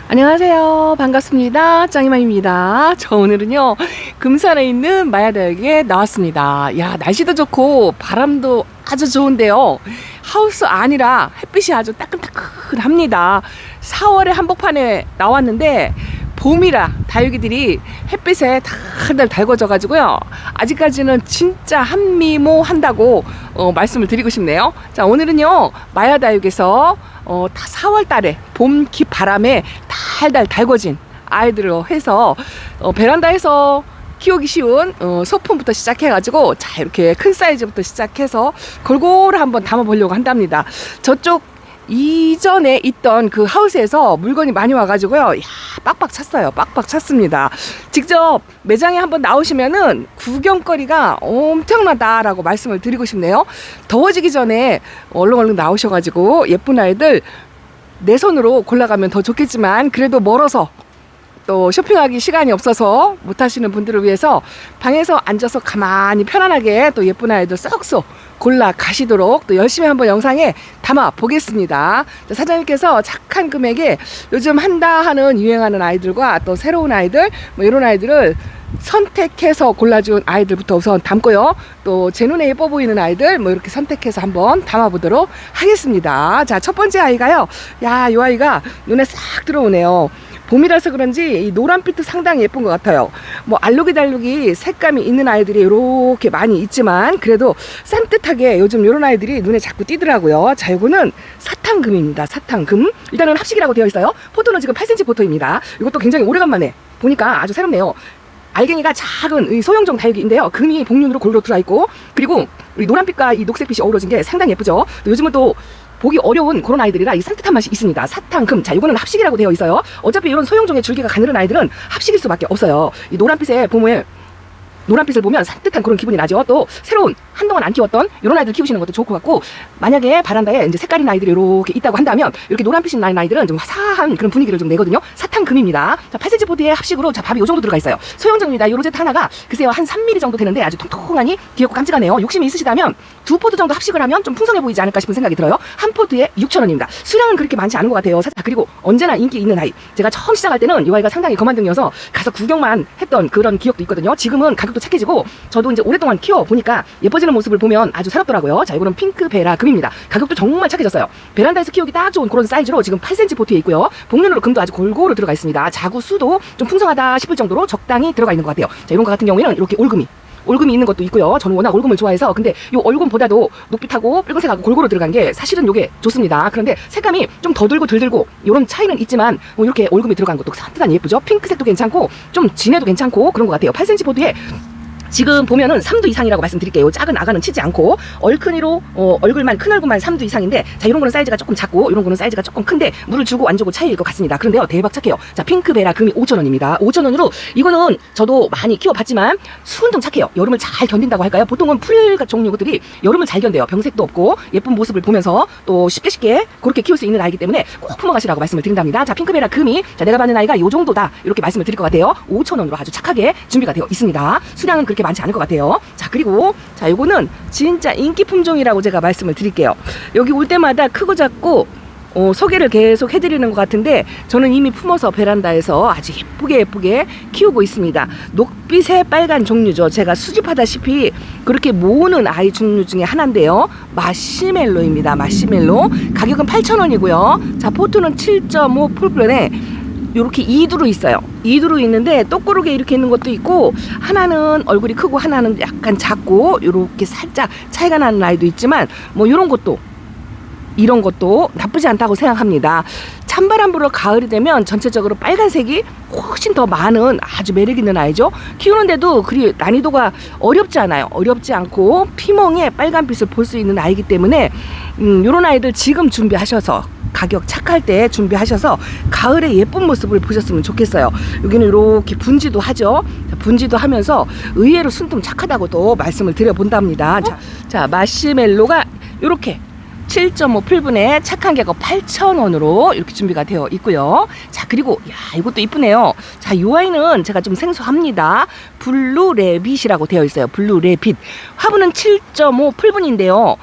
안녕하세요. 반갑습니다. 짱이맘입니다. 저 오늘은요, 금산에 있는 마야다육에 나왔습니다. 야, 날씨도 좋고 바람도 아주 좋은데요. 하우스 아니라 햇빛이 아주 따끈따끈합니다. 4월에 한복판에 나왔는데 봄이라 다육이들이 햇빛에 달달 달궈져 가지고요, 아직까지는 진짜 한미모 한다고 말씀을 드리고 싶네요. 자, 오늘은요 마야다육에서 4월 달에 봄 바람에 달달 달궈진 아이들로 해서 베란다에서 키우기 쉬운 소품부터 시작해가지고, 자, 이렇게 큰 사이즈부터 시작해서 골고루 한번 담아보려고 한답니다. 저쪽 이전에 있던 그 하우스에서 물건이 많이 와가지고요, 야, 빡빡 찼어요. 빡빡 찼습니다. 직접 매장에 한번 나오시면은 구경거리가 엄청나다라고 말씀을 드리고 싶네요. 더워지기 전에 얼른 나오셔가지고 예쁜 아이들 내 손으로 골라가면 더 좋겠지만, 그래도 멀어서 또 쇼핑하기 시간이 없어서 못하시는 분들을 위해서 방에서 앉아서 가만히 편안하게 또 예쁜 아이들 쏙쏙 골라 가시도록 또 열심히 한번 영상에 담아 보겠습니다. 사장님께서 착한 금액에 요즘 한다 하는 유행하는 아이들과 또 새로운 아이들, 뭐 이런 아이들을 선택해서 골라준 아이들부터 우선 담고요, 또 제 눈에 예뻐 보이는 아이들 뭐 이렇게 선택해서 한번 담아보도록 하겠습니다. 자, 첫 번째 아이가요, 야, 이 아이가 눈에 싹 들어오네요. 봄이라서 그런지 이 노란빛도 상당히 예쁜 것 같아요. 뭐 알록이달록이 색감이 있는 아이들이 이렇게 많이 있지만, 그래도 산뜻하게 요즘 이런 아이들이 눈에 자꾸 띄더라고요. 자, 이거는 사탕금입니다. 사탕금. 일단은 합식이라고 되어 있어요. 포토는 지금 8cm 포토입니다. 이것도 굉장히 오래간만에 보니까 아주 새롭네요. 알갱이가 작은 이 소형종 다육이인데요, 금이 복륜으로 골고루 들어있고, 그리고 이 노란빛과 이 녹색빛이 어우러진 게 상당히 예쁘죠. 요즘은 또 보기 어려운 그런 아이들이라 이 산뜻한 맛이 있습니다. 사탕금. 자, 이거는 합식이라고 되어 있어요. 어차피 이런 소형종의 줄기가 가늘은 아이들은 합식일 수밖에 없어요. 이 노란빛의 봄을, 노란빛을 보면 산뜻한 그런 기분이 나죠. 또 새로운, 한동안 안 키웠던 이런 아이들 키우시는 것도 좋을 것 같고, 만약에 바란다에 이제 색깔인 아이들이 이렇게 있다고 한다면 이렇게 노란빛이 나는 아이들은 좀 화사한 그런 분위기를 좀 내거든요. 사탕금입니다. 자, 8cm 보드에 합식으로, 자, 밥이 요 정도 들어가 있어요. 소형종입니다. 요 로제트 하나가 글쎄요 한 3mm 정도 되는데 아주 통통하니 귀엽고 깜찍하네요. 욕심이 있으시다면 2포드 정도 합식을 하면 좀 풍성해 보이지 않을까 싶은 생각이 들어요. 한 포드에 6,000원입니다. 수량은 그렇게 많지 않은 것 같아요. 그리고 언제나 인기 있는 아이, 제가 처음 시작할 때는 이 아이가 상당히 거만둥이어서 가서 구경만 했던 그런 기억도 있거든요. 지금은 가격도 착해지고 저도 이제 오랫동안 키워보니까 예뻐지는 모습을 보면 아주 새롭더라고요. 자, 이거는 핑크베라 금입니다. 가격도 정말 착해졌어요. 베란다에서 키우기 딱 좋은 그런 사이즈로 지금 8cm 포트에 있고요. 복륜으로 금도 아주 골고루 들어가 있습니다. 자구 수도 좀 풍성하다 싶을 정도로 적당히 들어가 있는 것 같아요. 자, 이런 거 같은 경우에는 이렇게 올금이 있는 것도 있고요. 저는 워낙 올금을 좋아해서, 근데 이 올금보다도 녹빛하고 붉은색하고 골고루 들어간 게 사실은 이게 좋습니다. 그런데 색감이 좀 더 들고 덜 들고 이런 차이는 있지만, 뭐 이렇게 올금이 들어간 것도 산뜻하니 예쁘죠. 핑크색도 괜찮고 좀 진해도 괜찮고 그런 것 같아요. 8cm 보드에 지금 보면은 3두 이상이라고 말씀드릴게요. 작은 아가는 치지 않고 얼큰이로 얼굴만, 큰 얼굴만 3두 이상인데, 자, 이런 거는 사이즈가 조금 작고 이런 거는 사이즈가 조금 큰데 물을 주고 안 주고 차이일 것 같습니다. 그런데요, 대박 착해요. 자, 핑크베라 금이 5,000원입니다. 5,000원으로 이거는 저도 많이 키워봤지만 순둥 착해요. 여름을 잘 견딘다고 할까요? 보통은 풀 종류들이 여름을 잘 견뎌요. 병색도 없고 예쁜 모습을 보면서 또 쉽게 그렇게 키울 수 있는 아이기 때문에 꼭 품어가시라고 말씀을 드린답니다. 자, 핑크베라 금이, 자, 내가 받는 아이가 요 정도다 이렇게 말씀을 드릴 것 같아요. 5,000원으로 아주 착하게 준비가 되어 있습니다. 수량은 그렇게 많지 않을 것 같아요. 자, 그리고 자, 요거는 진짜 인기 품종이라고 제가 말씀을 드릴게요. 여기 올 때마다 크고 작고 소개를 계속 해드리는 것 같은데, 저는 이미 품어서 베란다에서 아주 예쁘게 키우고 있습니다. 녹빛의 빨간 종류죠. 제가 수집하다시피 그렇게 모으는 아이 종류 중에 하나인데요, 마시멜로입니다. 마시멜로. 가격은 8,000원이고요. 자, 포트는 7.5 풀플랜에 이렇게 2두로 있어요. 2두로 있는데 똑고르게 이렇게 있는 것도 있고, 하나는 얼굴이 크고 하나는 약간 작고 이렇게 살짝 차이가 나는 아이도 있지만, 뭐 이런 것도 나쁘지 않다고 생각합니다. 찬바람 불어 가을이 되면 전체적으로 빨간색이 훨씬 더 많은 아주 매력 있는 아이죠. 키우는데도 그리 난이도가 어렵지 않아요. 어렵지 않고 피멍에 빨간빛을 볼 수 있는 아이기 때문에 이런 아이들 지금 준비하셔서, 가격 착할 때 준비하셔서 가을에 예쁜 모습을 보셨으면 좋겠어요. 여기는 이렇게 분지도 하죠. 분지도 하면서 의외로 순둥 착하다고도 말씀을 드려본답니다. 자, 마시멜로가 이렇게 7.5 풀분에 착한 계곡 8,000원으로 이렇게 준비가 되어 있고요. 자, 그리고 야, 이것도 이쁘네요. 자, 이 아이는 제가 좀 생소합니다. 블루레빗이라고 되어 있어요. 블루레빗. 화분은 7.5 풀분인데요.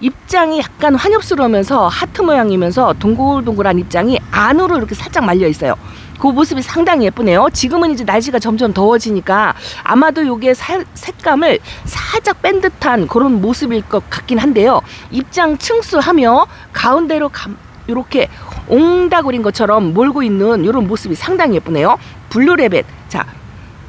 입장이 약간 환엽스러우면서 하트 모양이면서 동글동글한 입장이 안으로 이렇게 살짝 말려 있어요. 그 모습이 상당히 예쁘네요. 지금은 이제 날씨가 점점 더워지니까 아마도 요게 색감을 살짝 뺀 듯한 그런 모습일 것 같긴 한데요. 입장 층수하며 가운데로 이렇게 옹다구린 것처럼 몰고 있는 이런 모습이 상당히 예쁘네요. 블루레벳. 자,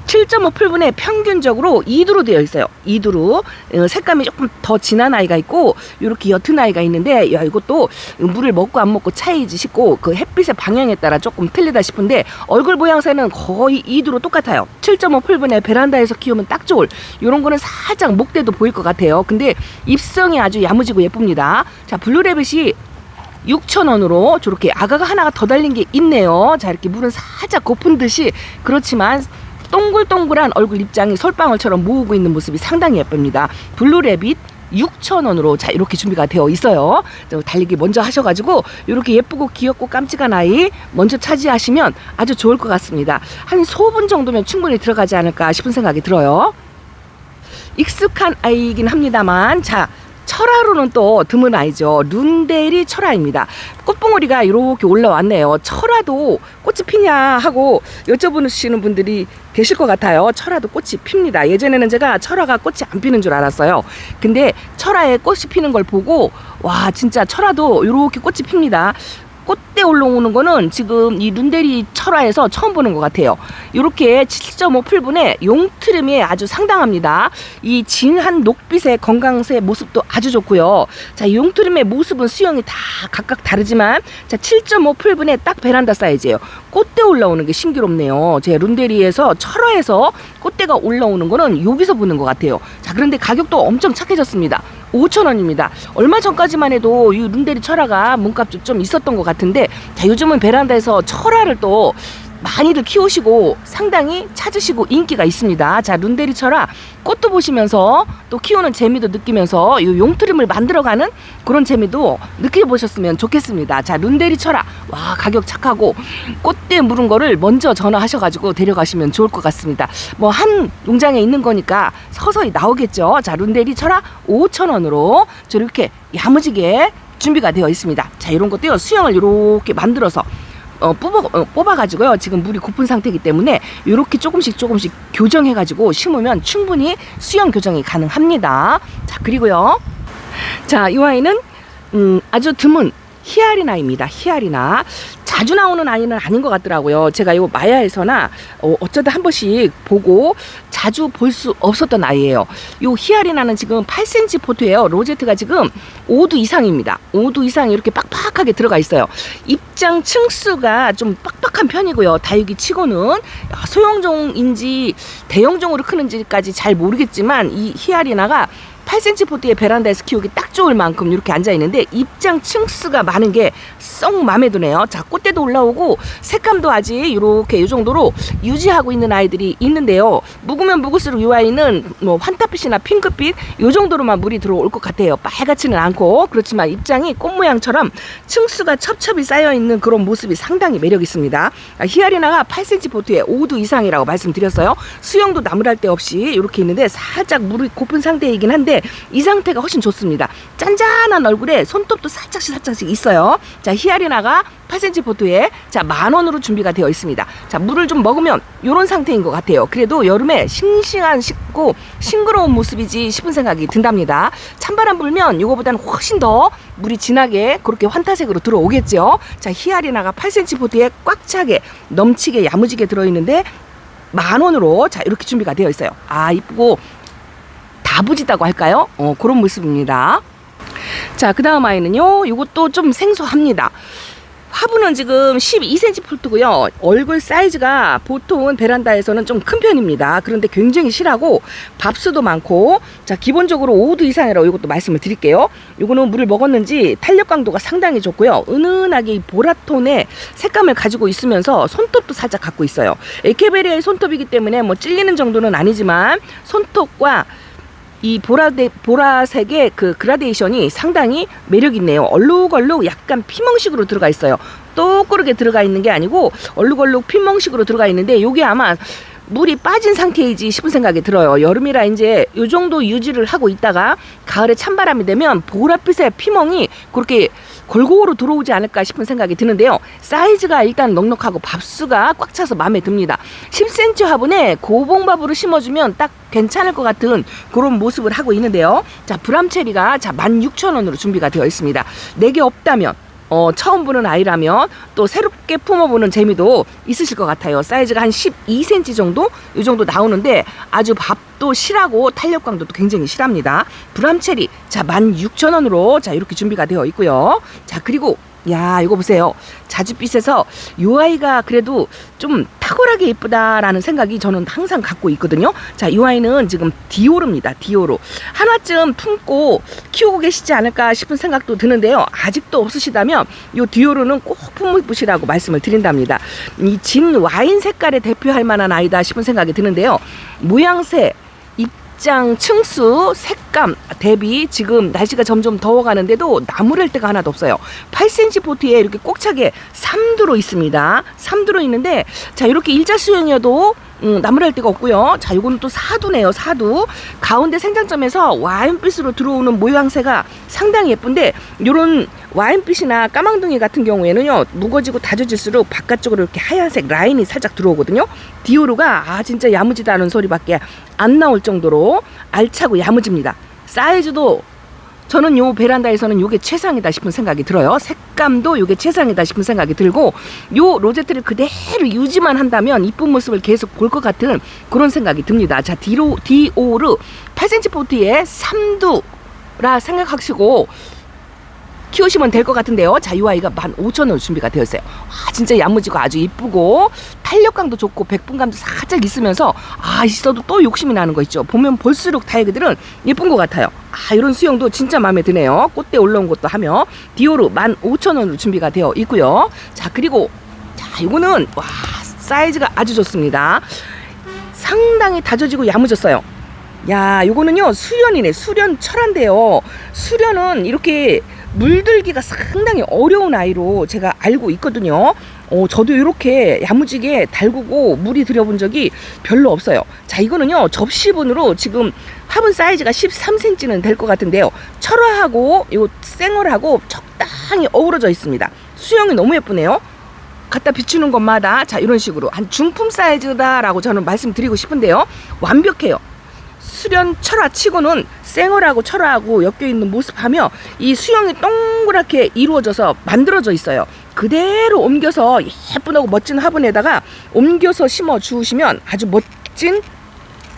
7.5 풀분에 평균적으로 2두로 되어 있어요. 2두로. 색감이 조금 더 진한 아이가 있고 이렇게 옅은 아이가 있는데, 야, 이것도 물을 먹고 안 먹고 차이지 싶고 그 햇빛의 방향에 따라 조금 틀리다 싶은데 얼굴 모양새는 거의 2두로 똑같아요. 7.5 풀분에 베란다에서 키우면 딱 좋을 이런 거는 살짝 목대도 보일 것 같아요. 근데 입성이 아주 야무지고 예쁩니다. 자, 블루레벳이 6,000원으로 저렇게 아가가 하나가 더 달린 게 있네요. 자, 이렇게 물은 살짝 고픈 듯이, 그렇지만 동글동글한 얼굴 입장이 솔방울처럼 모으고 있는 모습이 상당히 예쁩니다. 블루레빗 6,000원으로 자, 이렇게 준비가 되어 있어요. 달리기 먼저 하셔가지고 이렇게 예쁘고 귀엽고 깜찍한 아이 먼저 차지하시면 아주 좋을 것 같습니다. 한 15분 정도면 충분히 들어가지 않을까 싶은 생각이 들어요. 익숙한 아이이긴 합니다만, 자, 철화로는 또 드문 아이죠. 룬데리 철화입니다. 꽃봉오리가 이렇게 올라왔네요. 철화도 꽃이 피냐 하고 여쭤보시는 분들이 계실 것 같아요. 철화도 꽃이 핍니다. 예전에는 제가 철화가 꽃이 안 피는 줄 알았어요. 근데 철화에 꽃이 피는 걸 보고, 와, 진짜 철화도 이렇게 꽃이 핍니다. 꽃대 올라오는 거는 지금 이 룬데리 철화에서 처음 보는 것 같아요. 이렇게 7.5 풀분에 용트림이 아주 상당합니다. 이 진한 녹빛의 건강새 모습도 아주 좋고요. 자, 이 용트림의 모습은 수영이 다 각각 다르지만, 자, 7.5 풀분에 딱 베란다 사이즈예요. 꽃대 올라오는 게 신기롭네요. 제 룬데리에서 철화에서 꽃대가 올라오는 거는 여기서 보는 것 같아요. 자, 그런데 가격도 엄청 착해졌습니다. 5,000원입니다. 얼마 전까지만 해도 이 룬데리 철화가 몸값도 좀 있었던 것 같은데, 자, 요즘은 베란다에서 철화를 또 많이들 키우시고 상당히 찾으시고 인기가 있습니다. 자, 룬데리 철화 꽃도 보시면서 또 키우는 재미도 느끼면서 이 용트림을 만들어가는 그런 재미도 느껴보셨으면 좋겠습니다. 자, 룬데리 철화, 와, 가격 착하고 꽃대 물은 거를 먼저 전화하셔가지고 데려가시면 좋을 것 같습니다. 뭐 한 농장에 있는 거니까 서서히 나오겠죠. 자, 룬데리 철화 5,000원으로 저렇게 야무지게 준비가 되어 있습니다. 자, 이런 것도요, 수영을 이렇게 만들어서 뽑아가지고요. 지금 물이 고픈 상태이기 때문에 이렇게 조금씩 교정해가지고 심으면 충분히 수영 교정이 가능합니다. 자, 그리고요. 자, 이 아이는 아주 드문 히아리나입니다. 히아리나. 자주 나오는 아이는 아닌 것 같더라고요. 제가 이 마야에서나 어쩌다 한 번씩 보고 자주 볼 수 없었던 아이예요. 이 히아리나는 지금 8cm 포트예요. 로제트가 지금 5두 이상입니다. 5두 이상 이렇게 빡빡하게 들어가 있어요. 입장 층수가 좀 빡빡한 편이고요. 다육이 치고는 소형종인지 대형종으로 크는지까지 잘 모르겠지만, 이 히아리나가 8cm 포트의 베란다에서 키우기 딱 좋을 만큼 이렇게 앉아있는데 입장 층수가 많은 게 썩 마음에 드네요. 자, 꽃대도 올라오고 색감도 아직 이렇게 이 정도로 유지하고 있는 아이들이 있는데요. 묵으면 묵을수록 이 아이는 뭐 환타빛이나 핑크빛 이 정도로만 물이 들어올 것 같아요. 빨갛지는 않고. 그렇지만 입장이 꽃 모양처럼 층수가 첩첩이 쌓여있는 그런 모습이 상당히 매력 있습니다. 히아리나가 8cm 포트에 5두 이상이라고 말씀드렸어요. 수영도 나무랄 데 없이 이렇게 있는데 살짝 물이 고픈 상태이긴 한데 이 상태가 훨씬 좋습니다. 짠짠한 얼굴에 손톱도 살짝씩 있어요. 자, 히아리나가 8cm 포트에 자 10,000원으로 준비가 되어 있습니다. 자, 물을 좀 먹으면 이런 상태인 것 같아요. 그래도 여름에 싱싱한 씻고 싱그러운 모습이지 싶은 생각이 든답니다. 찬바람 불면 이거보다는 훨씬 더 물이 진하게 그렇게 환타색으로 들어오겠죠. 자, 히아리나가 8cm 포트에 꽉 차게 넘치게 야무지게 들어있는데 10,000원으로 자 이렇게 준비가 되어 있어요. 아, 이쁘고 다부지다고 할까요? 그런 모습입니다. 자, 그 다음 아이는요, 이것도 좀 생소합니다. 화분은 지금 12cm 풀트고요. 얼굴 사이즈가 보통은 베란다에서는 좀 큰 편입니다. 그런데 굉장히 실하고 밥수도 많고, 자, 기본적으로 5두 이상이라고 이것도 말씀을 드릴게요. 이거는 물을 먹었는지 탄력 강도가 상당히 좋고요. 은은하게 이 보라톤의 색감을 가지고 있으면서 손톱도 살짝 갖고 있어요. 에케베리아의 손톱이기 때문에 뭐 찔리는 정도는 아니지만 손톱과 이 보라색의 그 그라데이션이 상당히 매력 있네요. 얼룩얼룩 약간 피멍식으로 들어가 있어요. 똑그렇게 들어가 있는 게 아니고 얼룩얼룩 피멍식으로 들어가 있는데, 요게 아마 물이 빠진 상태이지 싶은 생각이 들어요. 여름이라 이제 요 정도 유지를 하고 있다가 가을에 찬바람이 되면 보랏빛의 피멍이 그렇게 골고루 들어오지 않을까 싶은 생각이 드는데요. 사이즈가 일단 넉넉하고 밥수가 꽉 차서 마음에 듭니다. 10cm 화분에 고봉밥으로 심어주면 딱 괜찮을 것 같은 그런 모습을 하고 있는데요. 자, 브람체리가 자 16,000원으로 준비가 되어 있습니다. 4개 없다면 처음 보는 아이라면 또 새롭게 품어보는 재미도 있으실 것 같아요. 사이즈가 한 12cm 정도? 이 정도 나오는데 아주 밥도 실하고 탄력 강도도 굉장히 실합니다. 브람체리 자 16,000원으로 자 이렇게 준비가 되어 있고요. 자, 그리고 야, 이거 보세요. 자줏빛에서 요 아이가 그래도 좀 탁월하게 예쁘다라는 생각이 저는 항상 갖고 있거든요. 자, 이 아이는 지금 디오르입니다. 디오르. 하나쯤 품고 키우고 계시지 않을까 싶은 생각도 드는데요. 아직도 없으시다면 요 디오르는 꼭 품어보시라고 말씀을 드린답니다. 이 진 와인 색깔에 대표할 만한 아이다 싶은 생각이 드는데요. 모양새, 입장, 층수, 색감 대비 지금 날씨가 점점 더워가는데도 나무랄 데가 하나도 없어요. 8cm 포트에 이렇게 꼭 차게 3두로 있습니다. 3두로 있는데 자 이렇게 일자 수영이어도 나무랄 데가 없고요. 자, 이거는 또 사두네요. 사두. 가운데 생장점에서 와인빛으로 들어오는 모양새가 상당히 예쁜데 요런 와인빛이나 까망둥이 같은 경우에는요 무거지고 다져질수록 바깥쪽으로 이렇게 하얀색 라인이 살짝 들어오거든요. 디오르가 진짜 야무지다 는 소리밖에 안 나올 정도로 알차고 야무집니다. 사이즈도 저는 요 베란다에서는 요게 최상이다 싶은 생각이 들어요. 색감도 요게 최상이다 싶은 생각이 들고 요 로제트를 그대로 유지만 한다면 이쁜 모습을 계속 볼 것 같은 그런 생각이 듭니다. 자, 디오르 8cm 포트에 3두라 생각하시고 키우시면 될 것 같은데요. 자, 이 아이가 15,000원 준비가 되어 있어요. 진짜 야무지고 아주 이쁘고 탄력감도 좋고 백분감도 살짝 있으면서 있어도 또 욕심이 나는 거 있죠. 보면 볼수록 다이그들은 예쁜 것 같아요. 이런 수영도 진짜 마음에 드네요. 꽃대 올라온 것도 하며 디오르 15,000원으로 준비가 되어 있고요. 자, 그리고 자, 이거는 사이즈가 아주 좋습니다. 상당히 다져지고 야무졌어요. 야, 요거는요 수련이네. 수련 철한데요. 수련은 이렇게 물들기가 상당히 어려운 아이로 제가 알고 있거든요. 저도 이렇게 야무지게 달구고 물이 들여본 적이 별로 없어요. 자, 이거는요 접시분으로 지금 화분 사이즈가 13cm는 될 것 같은데요. 철화하고 요 생얼하고 적당히 어우러져 있습니다. 수영이 너무 예쁘네요. 갖다 비추는 것마다 자 이런 식으로 한 중품 사이즈다라고 저는 말씀드리고 싶은데요. 완벽해요. 수련 철화 치고는 생얼하고 철화하고 엮여있는 모습하며 이 수영이 동그랗게 이루어져서 만들어져 있어요. 그대로 옮겨서 예쁘고 멋진 화분에다가 옮겨서 심어 주시면 아주 멋진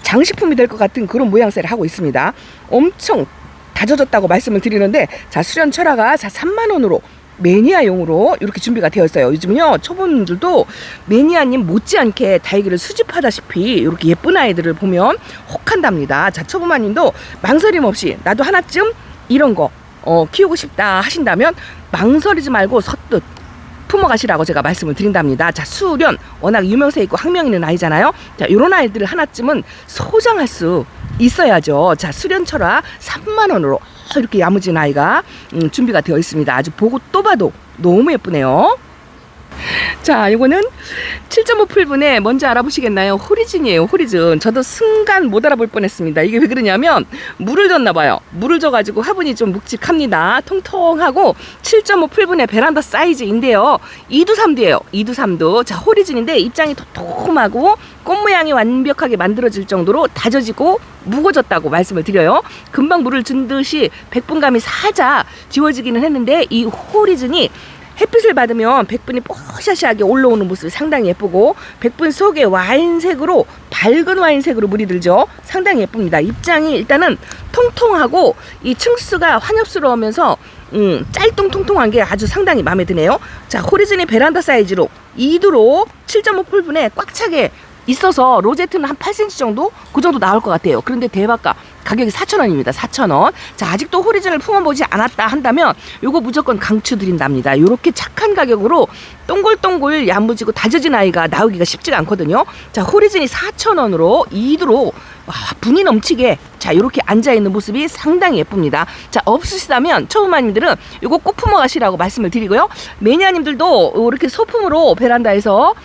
장식품이 될 것 같은 그런 모양새를 하고 있습니다. 엄청 다져졌다고 말씀을 드리는데 자, 수련 철화가 자 3만원으로 매니아용으로 이렇게 준비가 되어 있어요. 요즘은요 초보님들도 매니아님 못지않게 다이기를 수집하다시피 이렇게 예쁜 아이들을 보면 혹한답니다. 자, 초보마님도 망설임 없이 나도 하나쯤 이런 거 키우고 싶다 하신다면 망설이지 말고 서뜻 품어가시라고 제가 말씀을 드린답니다. 자, 수련 워낙 유명세 있고 학명 있는 아이잖아요. 자, 이런 아이들을 하나쯤은 소장할 수 있어야죠. 자, 수련철화 3만원으로 이렇게 야무진 아이가 준비가 되어 있습니다. 아주 보고 또 봐도 너무 예쁘네요. 자, 이거는 7.5 풀분에 뭔지 알아보시겠나요? 호리즌이에요. 호리즌. 저도 순간 못 알아볼 뻔했습니다. 이게 왜 그러냐면 물을 줬나 봐요. 물을 줘가지고 화분이 좀 묵직합니다. 통통하고 7.5 풀분의 베란다 사이즈인데요. 2두 3두예요. 2두 3두. 자, 호리즌인데 입장이 도톰하고 꽃 모양이 완벽하게 만들어질 정도로 다져지고 무거워졌다고 말씀을 드려요. 금방 물을 준 듯이 백분감이 살짝 지워지기는 했는데 이 호리즌이 햇빛을 받으면 백분이 뽀샤시하게 올라오는 모습이 상당히 예쁘고 백분 속에 와인색으로 밝은 와인색으로 물이 들죠. 상당히 예쁩니다. 입장이 일단은 통통하고 이 층수가 환엽스러우면서 짤뚱통통한 게 아주 상당히 마음에 드네요. 자, 호리즌이 베란다 사이즈로 2두로 7.5 풀분에 꽉 차게 있어서 로제트는 한 8cm 정도? 그 정도 나올 것 같아요. 그런데 대박가 가격이 4,000원입니다. 4,000원. 자, 아직도 호리즌을 품어보지 않았다 한다면 요거 무조건 강추드린답니다. 요렇게 착한 가격으로 동글동글 야무지고 다져진 아이가 나오기가 쉽지가 않거든요. 자, 호리즌이 4,000원으로 2두로 분이 넘치게 자 요렇게 앉아있는 모습이 상당히 예쁩니다. 자, 없으시다면 초보마님들은 요거 꼭 품어가시라고 말씀을 드리고요. 매니아님들도 이렇게 소품으로 베란다에서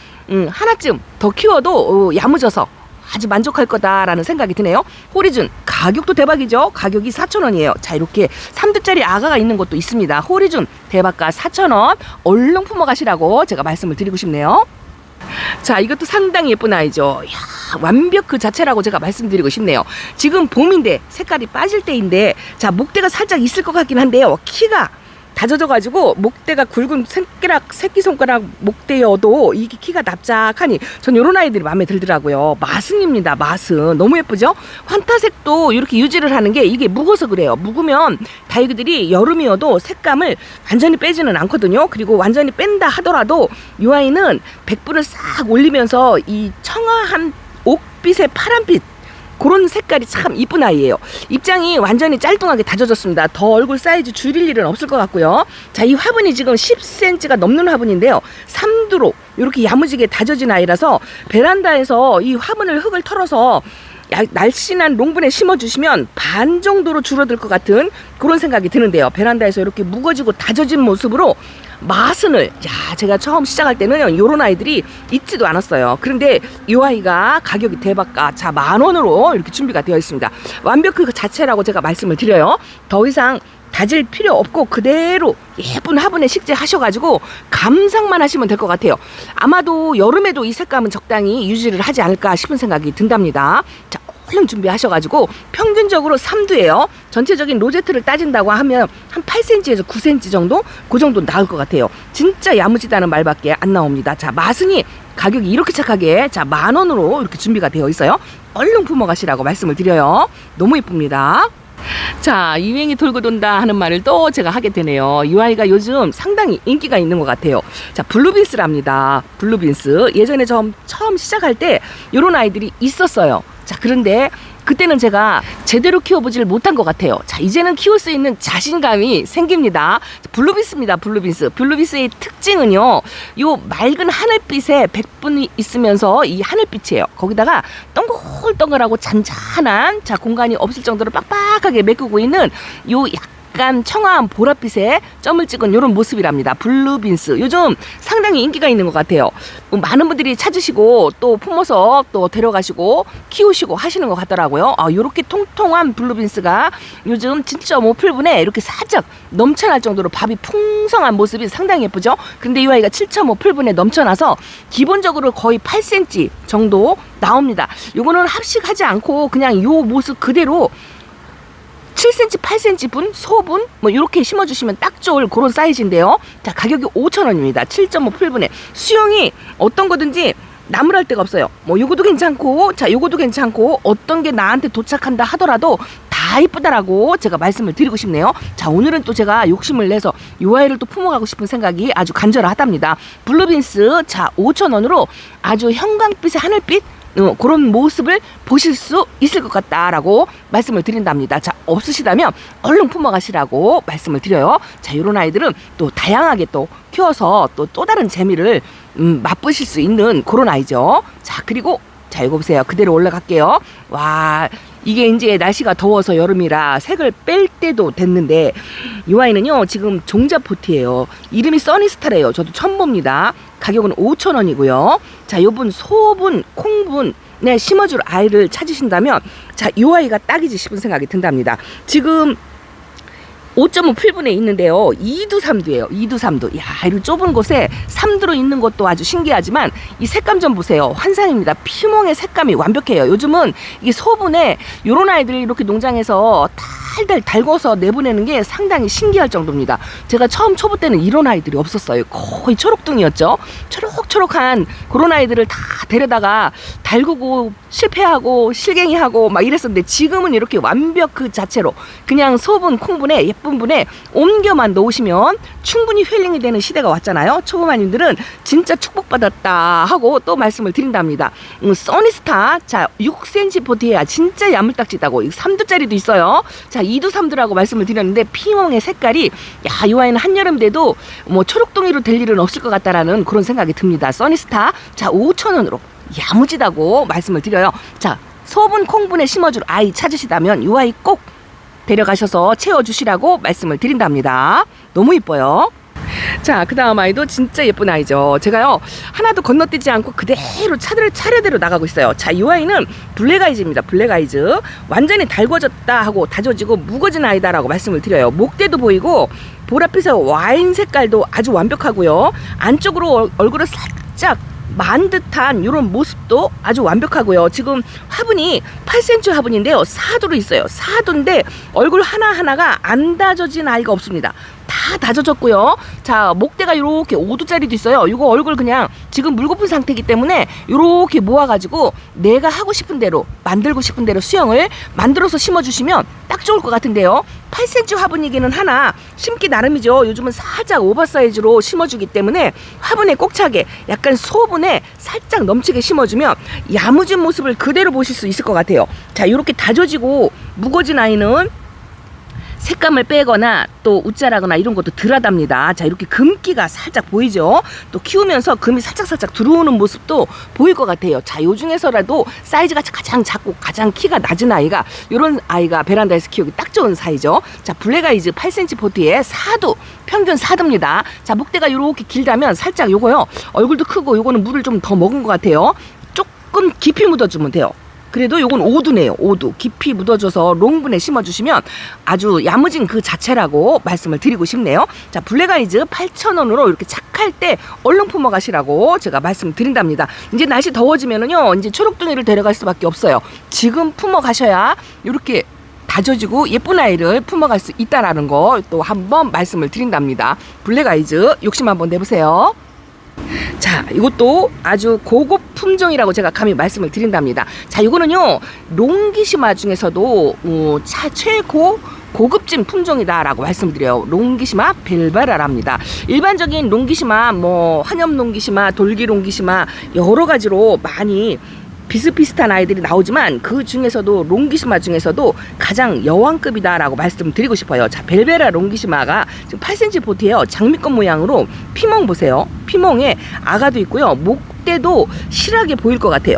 하나쯤 더 키워도 야무져서 아주 만족할 거다라는 생각이 드네요. 호리준 가격도 대박이죠. 가격이 4,000원이에요. 자, 이렇게 3두짜리 아가가 있는 것도 있습니다. 호리준 대박가 4,000원. 얼른 품어가시라고 제가 말씀을 드리고 싶네요. 자, 이것도 상당히 예쁜 아이죠. 이야, 완벽 그 자체라고 제가 말씀드리고 싶네요. 지금 봄인데 색깔이 빠질 때인데, 자, 목대가 살짝 있을 것 같긴 한데요. 키가 다져져가지고 목대가 굵은 새끼손가락 목대여도 이게 키가 납작하니 전 이런 아이들이 마음에 들더라고요. 마슨입니다. 마슨 너무 예쁘죠? 환타색도 이렇게 유지를 하는 게 이게 묵어서 그래요. 묵으면 다육이들이 여름이어도 색감을 완전히 빼지는 않거든요. 그리고 완전히 뺀다 하더라도 이 아이는 백분을 싹 올리면서 이 청아한 옥빛의 파란빛, 그런 색깔이 참 이쁜 아이예요. 입장이 완전히 짤뚱하게 다져졌습니다. 더 얼굴 사이즈 줄일 일은 없을 것 같고요. 자, 이 화분이 지금 10cm가 넘는 화분인데요. 3두로 이렇게 야무지게 다져진 아이라서 베란다에서 이 화분을 흙을 털어서 날씬한 롱분에 심어주시면 반 정도로 줄어들 것 같은 그런 생각이 드는데요. 베란다에서 이렇게 무거지고 다져진 모습으로 마슨을, 제가 처음 시작할 때는 이런 아이들이 있지도 않았어요. 그런데 이 아이가 가격이 대박가, 자, 10,000원으로 이렇게 준비가 되어 있습니다. 완벽 그 자체라고 제가 말씀을 드려요. 더 이상 다질 필요 없고 그대로 예쁜 화분에 식재하셔가지고 감상만 하시면 될 것 같아요. 아마도 여름에도 이 색감은 적당히 유지를 하지 않을까 싶은 생각이 든답니다. 자, 얼른 준비하셔가지고 평균적으로 3두예요. 전체적인 로제트를 따진다고 하면 한 8cm에서 9cm 정도? 그 정도 나올 것 같아요. 진짜 야무지다는 말밖에 안 나옵니다. 자, 마슨이 가격이 이렇게 착하게, 자, 10,000원으로 이렇게 준비가 되어 있어요. 얼른 품어가시라고 말씀을 드려요. 너무 예쁩니다. 자, 유행이 돌고 돈다 하는 말을 또 제가 하게 되네요. 이 아이가 요즘 상당히 인기가 있는 것 같아요. 자, 블루빈스랍니다. 블루빈스. 예전에 처음 시작할 때 이런 아이들이 있었어요. 자, 그런데 그때는 제가 제대로 키워보지를 못한 것 같아요. 자, 이제는 키울 수 있는 자신감이 생깁니다. 블루빈스입니다. 블루빈스. 블루빈스의 특징은요, 요 맑은 하늘빛에 백분이 있으면서 이 하늘빛이에요. 거기다가 동글동글하고 잔잔한, 자, 공간이 없을 정도로 빡빡하게 메꾸고 있는 요 약간 청아한 보랏빛에 점을 찍은 이런 모습이랍니다. 블루빈스. 요즘 상당히 인기가 있는 것 같아요. 많은 분들이 찾으시고 또 품어서 또 데려가시고 키우시고 하시는 것 같더라고요. 요렇게 통통한 블루빈스가 요즘 7.5풀분에 이렇게 살짝 넘쳐날 정도로 밥이 풍성한 모습이 상당히 예쁘죠. 근데 이 아이가 7.5풀분에 넘쳐나서 기본적으로 거의 8cm 정도 나옵니다. 요거는 합식하지 않고 그냥 요 모습 그대로 7cm, 8cm 분, 소분 뭐 이렇게 심어주시면 딱 좋을 그런 사이즈인데요. 자, 가격이 5,000원입니다. 7.5풀분에 수영이 어떤 거든지 나무랄 데가 없어요. 뭐 요거도 괜찮고, 자, 요거도 괜찮고, 어떤 게 나한테 도착한다 하더라도 다 이쁘다라고 제가 말씀을 드리고 싶네요. 자, 오늘은 또 제가 욕심을 내서 요 아이를 또 품어가고 싶은 생각이 아주 간절하답니다. 블루빈스, 자, 5,000원으로 아주 형광빛의 하늘빛 그런 모습을 보실 수 있을 것 같다라고 말씀을 드린답니다. 자, 없으시다면 얼른 품어가시라고 말씀을 드려요. 자, 이런 아이들은 또 다양하게 또 키워서 또 다른 재미를 맛보실 수 있는 그런 아이죠. 자, 그리고 자, 이거 보세요. 그대로 올라갈게요. 와, 이게 이제 날씨가 더워서 여름이라 색을 뺄 때도 됐는데 이 아이는요, 지금 종자포트예요. 이름이 써니스타래요. 저도 처음 봅니다. 가격은 5,000원이고요. 자, 요분 소분, 콩분 네, 심어줄 아이를 찾으신다면 자, 이 아이가 딱이지 싶은 생각이 든답니다. 지금 5.5풀분에 있는데요. 2두 3두예요. 2두 3두. 야, 이런 좁은 곳에 3두로 있는 것도 아주 신기하지만 이 색감 좀 보세요. 환상입니다. 피멍의 색감이 완벽해요. 요즘은 이게 소분에 이런 아이들이 이렇게 농장에서 달달 달궈서 내보내는 게 상당히 신기할 정도입니다. 제가 처음 초보 때는 이런 아이들이 없었어요. 거의 초록둥이였죠. 초록초록한 그런 아이들을 다 데려다가 달구고 실패하고 실갱이하고 막 이랬었는데 지금은 이렇게 완벽 그 자체로 그냥 소분, 콩분에 예쁜 분에 옮겨만 놓으시면 충분히 힐링이 되는 시대가 왔잖아요. 초보마님들은 진짜 축복받았다 하고 또 말씀을 드린답니다. 써니스타, 자, 6cm 포트야 진짜 야물딱지다고 3두짜리도 있어요. 자, 2두 3두라고 말씀을 드렸는데 피멍의 색깔이 야, 이 아이는 한여름 돼도 뭐 초록둥이로 될 일은 없을 것 같다라는 그런 생각이 듭니다. 써니스타, 자, 5,000원으로 야무지다고 말씀을 드려요. 자, 소분 콩분에 심어줄 아이 찾으시다면 이 아이 꼭 데려가셔서 채워주시라고 말씀을 드린답니다. 너무 이뻐요. 자, 그 다음 아이도 진짜 예쁜 아이죠. 제가요, 하나도 건너뛰지 않고 그대로 차례대로 나가고 있어요. 자, 이 아이는 블랙 아이즈입니다. 블랙 아이즈. 완전히 달궈졌다 하고 다져지고 무거진 아이다라고 말씀을 드려요. 목대도 보이고, 보랏빛의 와인 색깔도 아주 완벽하고요. 안쪽으로 얼굴을 살짝 만 듯한 이런 모습도 아주 완벽하고요. 지금 화분이 8cm 화분인데요. 4도로 있어요. 4도인데 얼굴 하나하나가 안 다져진 아이가 없습니다. 다 다져졌고요. 자, 목대가 이렇게 5도짜리도 있어요. 이거 얼굴 그냥 지금 물고픈 상태이기 때문에 이렇게 모아가지고 내가 하고 싶은 대로, 만들고 싶은 대로 수영을 만들어서 심어주시면 딱 좋을 것 같은데요. 8cm 화분이기는 하나 심기 나름이죠. 요즘은 살짝 오버사이즈로 심어주기 때문에 화분에 꼭 차게 약간 소분에 살짝 넘치게 심어주면 야무진 모습을 그대로 보실 수 있을 것 같아요. 자, 이렇게 다져지고 무거진 아이는 색감을 빼거나 또 웃자라거나 이런 것도 덜하답니다. 자, 이렇게 금기가 살짝 보이죠. 또 키우면서 금이 살짝 들어오는 모습도 보일 것 같아요. 자, 요 중에서라도 사이즈가 가장 작고 가장 키가 낮은 아이가, 이런 아이가 베란다에서 키우기 딱 좋은 사이죠. 자, 블랙 아이즈 8cm 포트에 4도, 평균 4도입니다. 자, 목대가 이렇게 길다면 살짝 요거요, 얼굴도 크고 요거는 물을 좀 더 먹은 것 같아요. 조금 깊이 묻어주면 돼요. 그래도 요건 5도네요. 5도 깊이 묻어줘서 롱분에 심어주시면 아주 야무진 그 자체라고 말씀을 드리고 싶네요. 자, 블랙 아이즈 8,000원으로 이렇게 착할 때 얼른 품어 가시라고 제가 말씀드린답니다. 이제 날씨 더워지면은요, 이제 초록둥이를 데려갈 수밖에 없어요. 지금 품어 가셔야 이렇게 다져지고 예쁜 아이를 품어갈 수 있다라는 거 또 한번 말씀을 드린답니다. 블랙 아이즈 욕심 한번 내보세요. 자, 이것도 아주 고급 품종이라고 제가 감히 말씀을 드린답니다. 자, 이거는요, 롱기시마 중에서도 최고 고급진 품종이다라고 말씀드려요. 롱기시마 벨바라랍니다. 일반적인 롱기시마, 환엽 롱기시마, 돌기 롱기시마 여러 가지로 많이 비슷비슷한 아이들이 나오지만 그 중에서도 롱기시마 중에서도 가장 여왕급이다라고 말씀드리고 싶어요. 자, 벨베라 롱기시마가 지금 8cm 포트예요. 장미꽃 모양으로 피멍 보세요. 피멍에 아가도 있고요. 목대도 실하게 보일 것 같아요.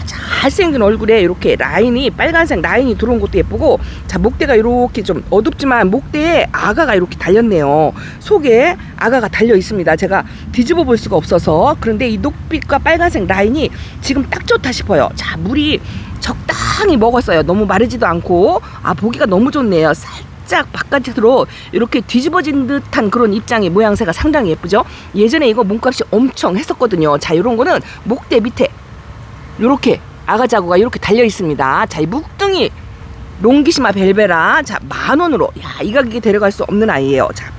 잘생긴 얼굴에 이렇게 라인이, 빨간색 라인이 들어온 것도 예쁘고, 자, 목대가 이렇게 좀 어둡지만 목대에 아가가 이렇게 달렸네요. 속에 아가가 달려 있습니다. 제가 뒤집어 볼 수가 없어서. 그런데 이 녹빛과 빨간색 라인이 지금 딱 좋다 싶어요. 자, 물이 적당히 먹었어요. 너무 마르지도 않고, 보기가 너무 좋네요. 살짝 바깥으로 이렇게 뒤집어진 듯한 그런 입장의 모양새가 상당히 예쁘죠. 예전에 이거 몸값이 엄청 했었거든요. 자, 이런 거는 목대 밑에 이렇게 아가자구가 이렇게 달려 있습니다. 자, 이 묵둥이 롱기시마 벨베라, 자, 10,000원으로, 야, 이 가격에 데려갈 수 없는 아이예요. 자,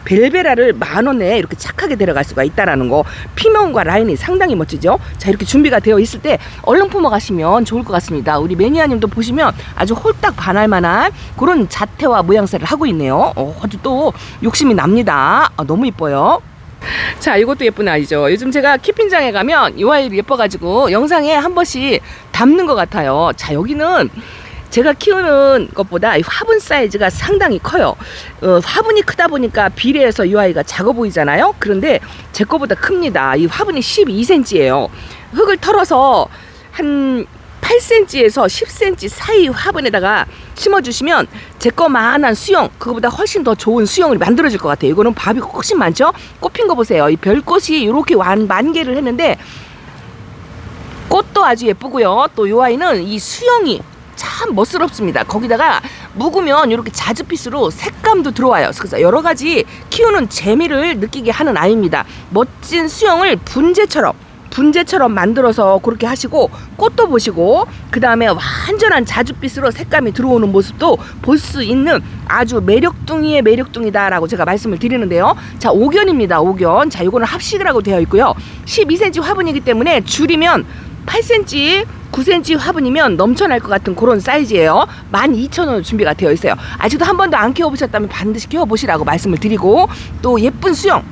벨베라를 10,000원에 이렇게 착하게 데려갈 수가 있다라는 거. 피멍과 라인이 상당히 멋지죠. 자, 이렇게 준비가 되어 있을 때 얼른 품어 가시면 좋을 것 같습니다. 우리 매니아님도 보시면 아주 홀딱 반할 만한 그런 자태와 모양새를 하고 있네요. 아주 또 욕심이 납니다. 너무 이뻐요. 자, 이것도 예쁜 아이죠. 요즘 제가 키핑장에 가면 이 아이를 예뻐가지고 영상에 한 번씩 담는 것 같아요. 자, 여기는 제가 키우는 것보다 화분 사이즈가 상당히 커요. 화분이 크다 보니까 비례해서 이 아이가 작아 보이잖아요. 그런데 제 거보다 큽니다. 이 화분이 12cm예요. 흙을 털어서 한 8cm에서 10cm 사이 화분에다가 심어주시면 제 거만한 수영, 그거보다 훨씬 더 좋은 수영을 만들어질 것 같아요. 이거는 밥이 훨씬 많죠? 꽃핀 거 보세요. 이 별꽃이 이렇게 만개를 했는데 꽃도 아주 예쁘고요. 또 이 아이는 이 수영이 참 멋스럽습니다. 거기다가 묵으면 이렇게 자주빛으로 색감도 들어와요. 그래서 여러 가지 키우는 재미를 느끼게 하는 아이입니다. 멋진 수영을 분재처럼 만들어서 그렇게 하시고, 꽃도 보시고, 그 다음에 완전한 자줏빛으로 색감이 들어오는 모습도 볼 수 있는 아주 매력둥이의 매력둥이다라고 제가 말씀을 드리는데요. 자, 5견입니다. 5견. 자, 이거는 합식이라고 되어 있고요. 12cm 화분이기 때문에 줄이면 8cm, 9cm 화분이면 넘쳐날 것 같은 그런 사이즈예요. 12,000원 준비가 되어 있어요. 아직도 한 번도 안 키워보셨다면 반드시 키워보시라고 말씀을 드리고, 또 예쁜 수영,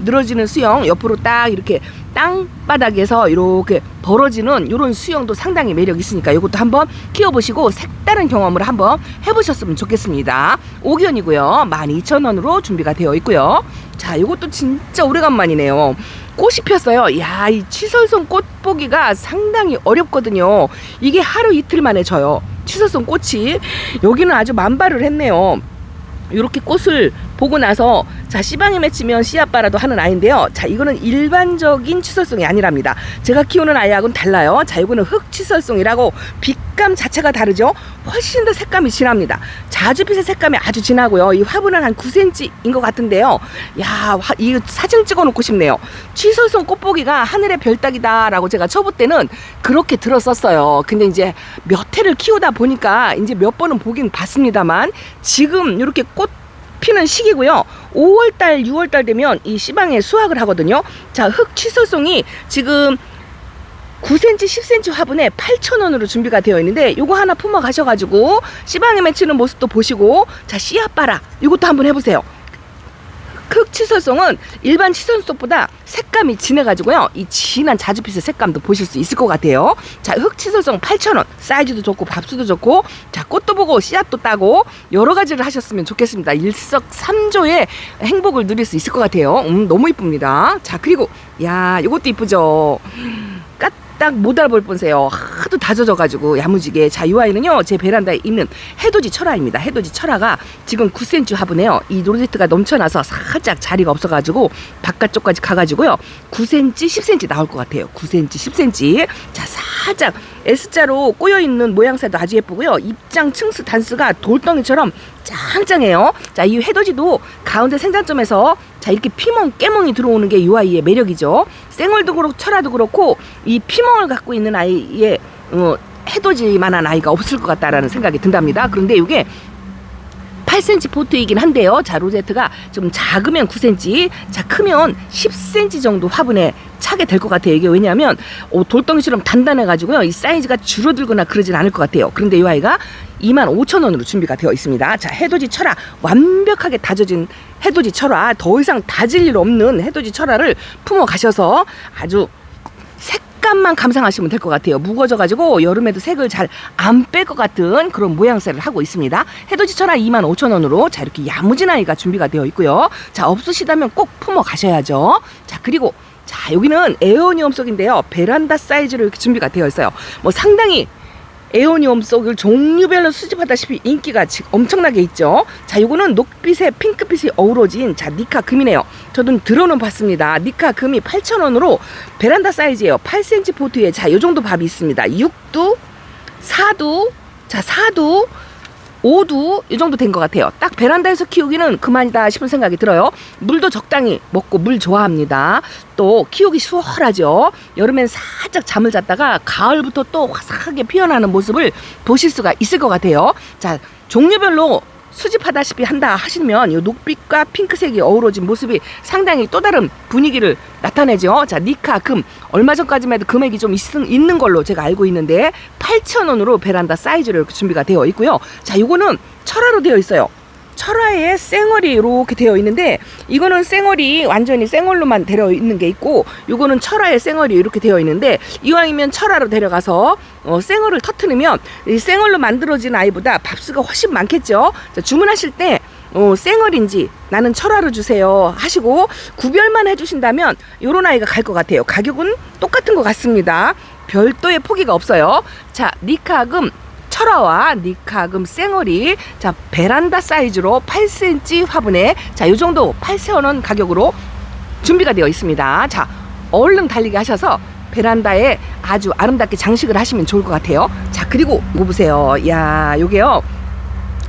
늘어지는 수영, 옆으로 딱 이렇게 땅바닥에서 이렇게 벌어지는 이런 수영도 상당히 매력 있으니까 이것도 한번 키워보시고 색다른 경험을 한번 해보셨으면 좋겠습니다. 5견이고요. 12,000원으로 준비가 되어 있고요. 자, 이것도 진짜 오래간만이네요. 꽃이 폈어요. 야, 이 치설송 꽃 보기가 상당히 어렵거든요. 이게 하루 이틀 만에 져요. 치설송 꽃이. 여기는 아주 만발을 했네요. 이렇게 꽃을 보고 나서 자 씨방에 맺히면 씨앗바라도 하는 아이인데요. 자 이거는 일반적인 치설송이 아니랍니다. 제가 키우는 아이하고는 달라요. 자 이거는 흑치설송이라고 빛감 자체가 다르죠. 훨씬 더 색감이 진합니다. 자주빛의 색감이 아주 진하고요. 이 화분은 한 9cm인 것 같은데요. 야, 이 사진 찍어놓고 싶네요. 치설송 꽃보기가 하늘의 별따기다 라고 제가 초보 때는 그렇게 들었었어요. 근데 이제 몇 해를 키우다 보니까 이제 몇 번은 보긴 봤습니다만 지금 이렇게 꽃 피는 시기고요. 5월달, 6월달 되면 이 씨방에 수확을 하거든요. 자, 흑치설송이 지금 9cm, 10cm 화분에 8,000원으로 준비가 되어 있는데 요거 하나 품어 가셔가지고 씨방에 맺히는 모습도 보시고 자 씨앗바라 이것도 한번 해보세요. 흑치설송은 일반 치설송보다 색감이 진해가지고요. 이 진한 자주빛의 색감도 보실 수 있을 것 같아요. 자, 흑치설송 8,000원. 사이즈도 좋고 밥수도 좋고 자 꽃도 보고 씨앗도 따고 여러 가지를 하셨으면 좋겠습니다. 일석삼조의 행복을 누릴 수 있을 것 같아요. 너무 이쁩니다. 자 그리고 야 이것도 이쁘죠. 딱 못 알아볼 뻔세요. 하도 다 젖어가지고 야무지게. 자, 이 아이는요 제 베란다에 있는 해돋이 철화입니다. 해돋이 철화가 지금 9cm 화분에요. 이 로제트가 넘쳐나서 살짝 자리가 없어가지고 바깥쪽까지 가가지고요 9cm, 10cm 나올 것 같아요. 9cm, 10cm. 자, 살짝 S자로 꼬여있는 모양새도 아주 예쁘고요. 입장 층수 단수가 돌덩이처럼 짱짱해요. 자, 이 해돋이도 가운데 생장점에서 자 이렇게 피멍 깨멍이 들어오는 게 이 아이의 매력이죠. 생얼도 그렇고 철화도 그렇고 이 피멍을 갖고 있는 아이의 해돋이만한 아이가 없을 것 같다라는 생각이 든답니다. 그런데 이게 8cm 포트이긴 한데요. 자 로제트가 좀 작으면 9cm, 자 크면 10cm 정도 화분에 차게 될 것 같아요. 이게 왜냐하면 돌덩이처럼 단단해가지고요 이 사이즈가 줄어들거나 그러진 않을 것 같아요. 그런데 이 아이가 25,000원으로 준비가 되어 있습니다. 자 해돋이 철화 완벽하게 다져진 해돋이 철화, 더 이상 다질 일 없는 해돋이 철화를 품어 가셔서 아주 색감만 감상하시면 될 것 같아요. 무거워져가지고 여름에도 색을 잘 안 뺄 것 같은 그런 모양새를 하고 있습니다. 해돋이 철화 25,000원으로 자 이렇게 야무진 아이가 준비가 되어 있고요. 자 없으시다면 꼭 품어 가셔야죠. 자 그리고 자 여기는 에어니엄 속인데요. 베란다 사이즈로 이렇게 준비가 되어 있어요. 뭐 상당히 에어니엄 속을 종류별로 수집하다시피 인기가 엄청나게 있죠. 자 요거는 녹빛에 핑크빛이 어우러진 자 니카 금이네요. 저도 들어는 봤습니다. 니카 금이 8,000원으로 베란다 사이즈예요. 8cm 포트에 자 요정도 밥이 있습니다. 6두 4두 자 4두 5두 이 정도 된 것 같아요. 딱 베란다에서 키우기는 그만이다 싶은 생각이 들어요. 물도 적당히 먹고 물 좋아합니다. 또 키우기 수월하죠. 여름엔 살짝 잠을 잤다가 가을부터 또 화사하게 피어나는 모습을 보실 수가 있을 것 같아요. 자 종류별로 수집하다시피 한다 하시면 이 녹빛과 핑크색이 어우러진 모습이 상당히 또 다른 분위기를 나타내죠. 자 니카 금 얼마 전까지만 해도 금액이 좀 있는 걸로 제가 알고 있는데 8,000원으로 베란다 사이즈로 이렇게 준비가 되어 있고요. 자 요거는 철화로 되어 있어요. 철화에 쌩얼이 이렇게 되어 있는데 이거는 쌩얼이 완전히 쌩얼로만 되어 있는 게 있고 요거는 철화에 쌩얼이 이렇게 되어 있는데 이왕이면 철화로 데려가서 쌩얼을 터트리면 이 쌩얼로 만들어진 아이보다 밥수가 훨씬 많겠죠. 자, 주문하실 때 쌩얼인지 나는 철화로 주세요 하시고 구별만 해주신다면 요런 아이가 갈 것 같아요. 가격은 똑같은 것 같습니다. 별도의 포기가 없어요. 자 니카금 철화와 니카금 쌩얼이 자 베란다 사이즈로 8cm 화분에 자 요정도 8,000원 가격으로 준비가 되어 있습니다. 자 얼른 달리기 하셔서 베란다에 아주 아름답게 장식을 하시면 좋을 것 같아요. 자 그리고 뭐 보세요. 야 요게요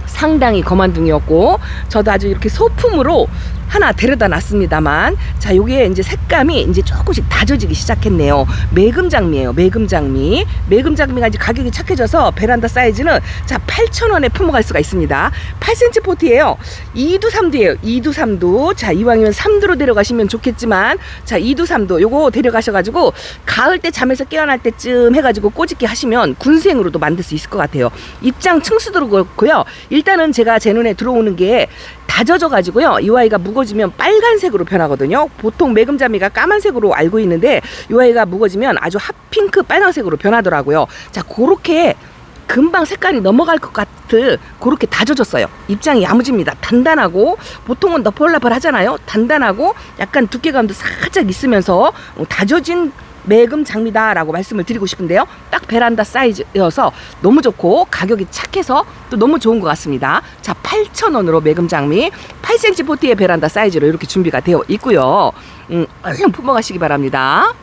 상당히 거만둥이었고 저도 아주 이렇게 소품으로 하나 데려다 놨습니다만 자 요게 이제 색감이 이제 조금씩 다져지기 시작했네요. 매금장미예요. 매금장미가 이제 가격이 착해져서 베란다 사이즈는 자 8,000원에 품어갈 수가 있습니다. 8cm 포트예요. 2두 3두예요. 2두 3두. 자 이왕이면 3두로 데려가시면 좋겠지만 자 2두 3두 요거 데려가셔가지고 가을 때 잠에서 깨어날 때쯤 해가지고 꼬집기 하시면 군생으로도 만들 수 있을 것 같아요. 입장 층수도 그렇고요. 일단은 제가 제 눈에 들어오는 게 다져져 가지고요 이 아이가 무거워지면 빨간색으로 변하거든요. 보통 매금자미가 까만색으로 알고 있는데 이 아이가 무거워지면 아주 핫핑크 빨간색으로 변하더라고요. 자 그렇게 금방 색깔이 넘어갈 것 같은 그렇게 다져졌어요. 입장이 야무집니다. 단단하고 보통은 너펄너펄 하잖아요. 단단하고 약간 두께감도 살짝 있으면서 다져진 매금 장미다라고 말씀을 드리고 싶은데요. 딱 베란다 사이즈여서 너무 좋고 가격이 착해서 또 너무 좋은 것 같습니다. 자, 8,000원으로 매금 장미 8cm 포티의 베란다 사이즈로 이렇게 준비가 되어 있고요. 얼른 품어가시기 바랍니다.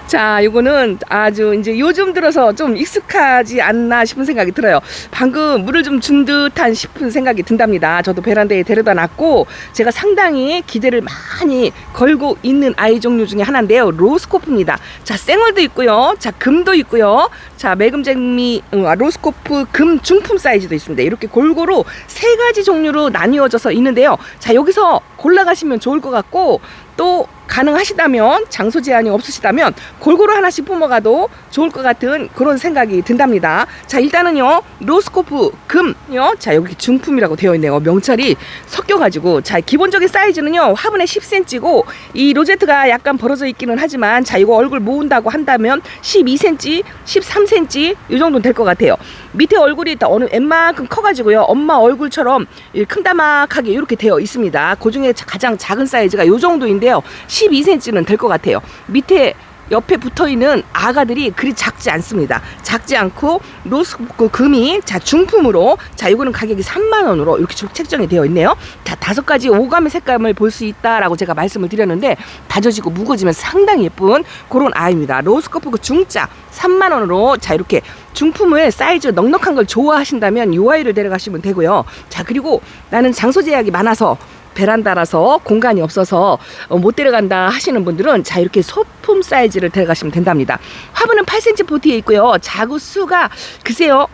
자, 이거는 아주 이제 요즘 들어서 좀 익숙하지 않나 싶은 생각이 들어요. 방금 물을 좀 준 듯한 싶은 생각이 든답니다. 저도 베란다에 데려다 놨고 제가 상당히 기대를 많이 걸고 있는 아이 종류 중에 하나인데요. 로스코프입니다. 자, 생얼도 있고요. 자, 금도 있고요. 자, 매금쟁미 로스코프 금 중품 사이즈도 있습니다. 이렇게 골고루 세 가지 종류로 나뉘어져서 있는데요. 자, 여기서 골라가시면 좋을 것 같고 또 가능하시다면 장소 제한이 없으시다면 골고루 하나씩 품어가도 좋을 것 같은 그런 생각이 든답니다. 자, 일단은요 로스코프 금요, 자 여기 중품이라고 되어 있네요. 명찰이 섞여가지고 자 기본적인 사이즈는요 화분에 10cm고 이 로제트가 약간 벌어져 있기는 하지만 자 이거 얼굴 모은다고 한다면 12cm 13cm 이 정도는 될 것 같아요. 밑에 얼굴이 어느 웬만큼 커가지고요 엄마 얼굴처럼 큼다막하게 이렇게 되어 있습니다. 그 중에 가장 작은 사이즈가 이 정도인데요 12cm는 될 것 같아요. 밑에 옆에 붙어있는 아가들이 그리 작지 않습니다. 작지 않고 로스코프 금이 자 중품으로 자 이거는 가격이 3만원으로 이렇게 책정이 되어 있네요. 자 5가지 오감의 색감을 볼 수 있다라고 제가 말씀을 드렸는데 다져지고 무거워지면 상당히 예쁜 그런 아이입니다. 로스코프 그 중짜 3만원으로 자 이렇게 중품을 사이즈 넉넉한 걸 좋아하신다면 이 아이를 데려가시면 되고요. 자 그리고 나는 장소 제약이 많아서 베란다라서 공간이 없어서 못 데려간다 하시는 분들은 자 이렇게 소품 사이즈를 데려가시면 된답니다. 화분은 8cm 포티에 있고요. 자구 수가 글쎄요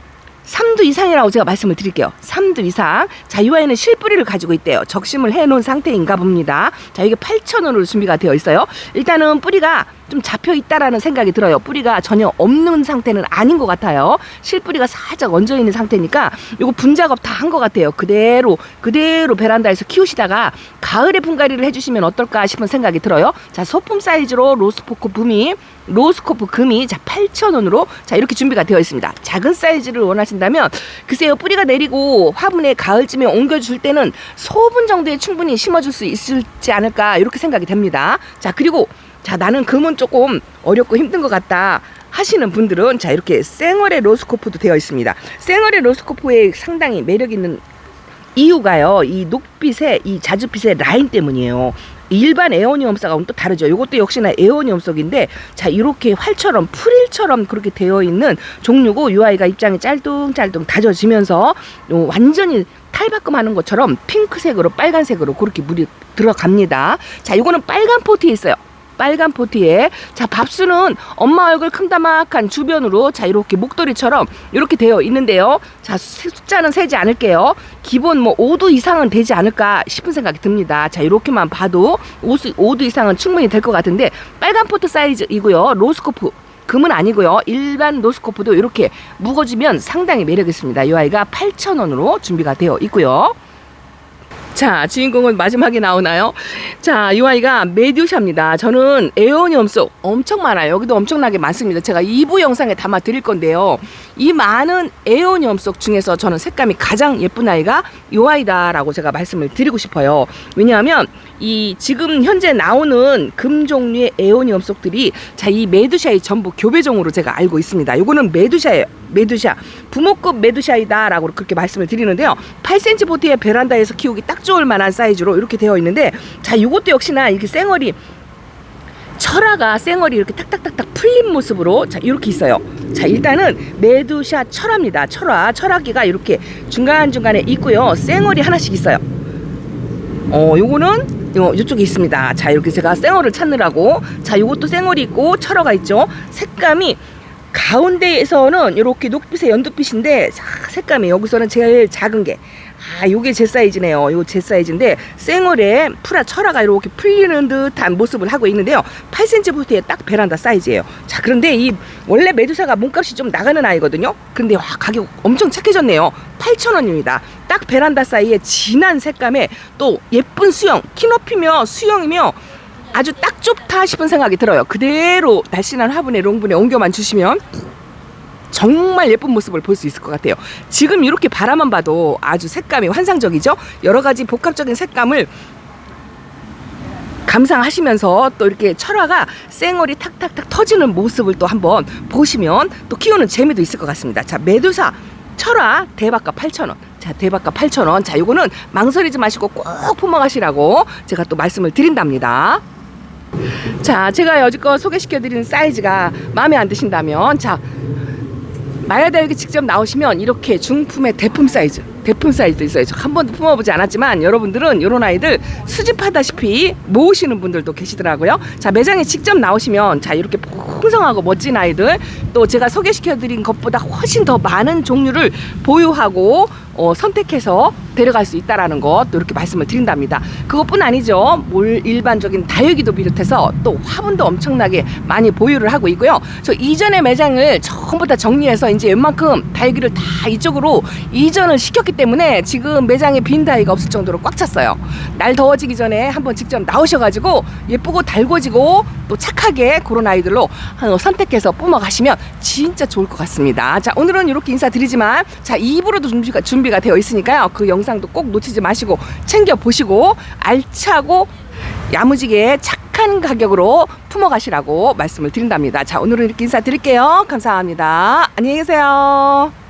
3두 이상이라고 제가 말씀을 드릴게요. 3두 이상. 자, 이 아이는 실뿌리를 가지고 있대요. 적심을 해놓은 상태인가 봅니다. 자, 이게 8,000원으로 준비가 되어 있어요. 일단은 뿌리가 좀 잡혀 있다라는 생각이 들어요. 뿌리가 전혀 없는 상태는 아닌 것 같아요. 실뿌리가 살짝 얹어 있는 상태니까 이거 분작업 다 한 것 같아요. 그대로 베란다에서 키우시다가 가을에 분갈이를 해주시면 어떨까 싶은 생각이 들어요. 자, 소품 사이즈로 로스코프 금이 자 8,000원으로 자 이렇게 준비가 되어 있습니다. 작은 사이즈를 원하신다면 글쎄요 뿌리가 내리고 화분에 가을쯤에 옮겨줄 때는 소분 정도에 충분히 심어줄 수 있을지 않을까 이렇게 생각이 됩니다. 자 그리고 자 나는 금은 조금 어렵고 힘든 것 같다 하시는 분들은 자 이렇게 생얼의 로스코프도 되어 있습니다. 생얼의 로스코프에 상당히 매력 있는 이유가요 이 녹빛의 이 자주빛의 라인 때문이에요. 일반 에어니엄 싹하고는 또 다르죠. 이것도 역시나 에어니엄 싹인데 자 이렇게 활처럼 프릴처럼 그렇게 되어 있는 종류고 이 아이가 입장이 짤뚱짤뚱 다져지면서 완전히 탈바꿈하는 것처럼 핑크색으로 빨간색으로 그렇게 물이 들어갑니다. 자 이거는 빨간 포트에 있어요. 빨간 포트에 자 밥수는 엄마 얼굴 큼다막한 주변으로 자 이렇게 목도리처럼 이렇게 되어 있는데요. 자 숫자는 세지 않을게요. 기본 뭐 5두 이상은 되지 않을까 싶은 생각이 듭니다. 자 이렇게만 봐도 5두 이상은 충분히 될 것 같은데 빨간 포트 사이즈이고요. 로스코프 금은 아니고요. 일반 로스코프도 이렇게 묵어지면 상당히 매력 있습니다. 이 아이가 8,000원으로 준비가 되어 있고요. 자 주인공은 마지막에 나오나요? 자 이 아이가 메듀샤입니다. 저는 에어니엄 속 엄청 많아요. 여기도 엄청나게 많습니다. 제가 2부 영상에 담아 드릴 건데요. 이 많은 에어니엄 속 중에서 저는 색감이 가장 예쁜 아이가 이 아이다 라고 제가 말씀을 드리고 싶어요. 왜냐하면 이 지금 현재 나오는 금 종류의 에어니엄 속들이 자 이 메두샤의 전부 교배종으로 제가 알고 있습니다. 요거는 메두샤예요. 메두샤 부모급 메두샤이다 라고 그렇게 말씀을 드리는데요. 8cm 포트의 베란다에서 키우기 딱 좋을 만한 사이즈로 이렇게 되어 있는데 자 이것도 역시나 이렇게 생얼이 철화가 이렇게 탁탁탁탁 풀린 모습으로 자 이렇게 있어요. 자 일단은 메두샤 철화입니다. 철화기가 이렇게 중간중간에 있고요. 생얼이 하나씩 있어요. 요거는 이쪽에 있습니다. 자 이렇게 제가 생얼을 찾느라고 자 요것도 생얼이 있고 철화가 있죠. 색감이 가운데에서는 이렇게 녹빛의 연두빛인데 색감이 여기서는 제일 작은 게 요게 제 사이즈네요. 요 제 사이즈인데 생얼에 철화가 이렇게 풀리는 듯한 모습을 하고 있는데요. 8cm 포트에 딱 베란다 사이즈예요. 자 그런데 이 원래 메두사가 몸값이 좀 나가는 아이거든요. 근데 와 가격 엄청 착해졌네요. 8,000원입니다. 딱 베란다 사이에 진한 색감에 또 예쁜 수영, 키높이며 수영이며 아주 딱 좋다 싶은 생각이 들어요. 그대로 날씬한 화분에 롱분에 옮겨만 주시면 정말 예쁜 모습을 볼 수 있을 것 같아요. 지금 이렇게 바라만 봐도 아주 색감이 환상적이죠. 여러 가지 복합적인 색감을 감상하시면서 또 이렇게 철화가 쌩얼이 탁탁탁 터지는 모습을 또 한번 보시면 또 키우는 재미도 있을 것 같습니다. 자, 메두사 철화 대박값 8,000원. 자, 대박값 8,000원. 자, 요거는 망설이지 마시고 꼭 품어가시라고 제가 또 말씀을 드린답니다. 자, 제가 여지껏 소개시켜드리는 사이즈가 마음에 안 드신다면, 자, 마야다육에 직접 나오시면 이렇게 중품의 대품 사이즈도 있어요. 저 한 번도 품어보지 않았지만 여러분들은 이런 아이들 수집하다시피 모으시는 분들도 계시더라고요. 자, 매장에 직접 나오시면 자, 이렇게 풍성하고 멋진 아이들, 또 제가 소개시켜드린 것보다 훨씬 더 많은 종류를 보유하고 선택해서 데려갈 수 있다라는 것 또 이렇게 말씀을 드린답니다. 그것뿐 아니죠. 일반적인 다육이도 비롯해서 또 화분도 엄청나게 많이 보유를 하고 있고요. 저 이전의 매장을 전부 다 정리해서 이제 웬만큼 다육이를 다 이쪽으로 이전을 시켰기 때문에 지금 매장에 빈 다육이가 없을 정도로 꽉 찼어요. 날 더워지기 전에 한번 직접 나오셔가지고 예쁘고 달궈지고 또 착하게 그런 아이들로 선택해서 뿜어가시면 진짜 좋을 것 같습니다. 자, 오늘은 이렇게 인사드리지만 자, 2부로도 준비가 되어 있으니까요. 그 영상도 꼭 놓치지 마시고 챙겨보시고 알차고 야무지게 착한 가격으로 품어가시라고 말씀을 드린답니다. 자, 오늘은 이렇게 인사드릴게요. 감사합니다. 안녕히 계세요.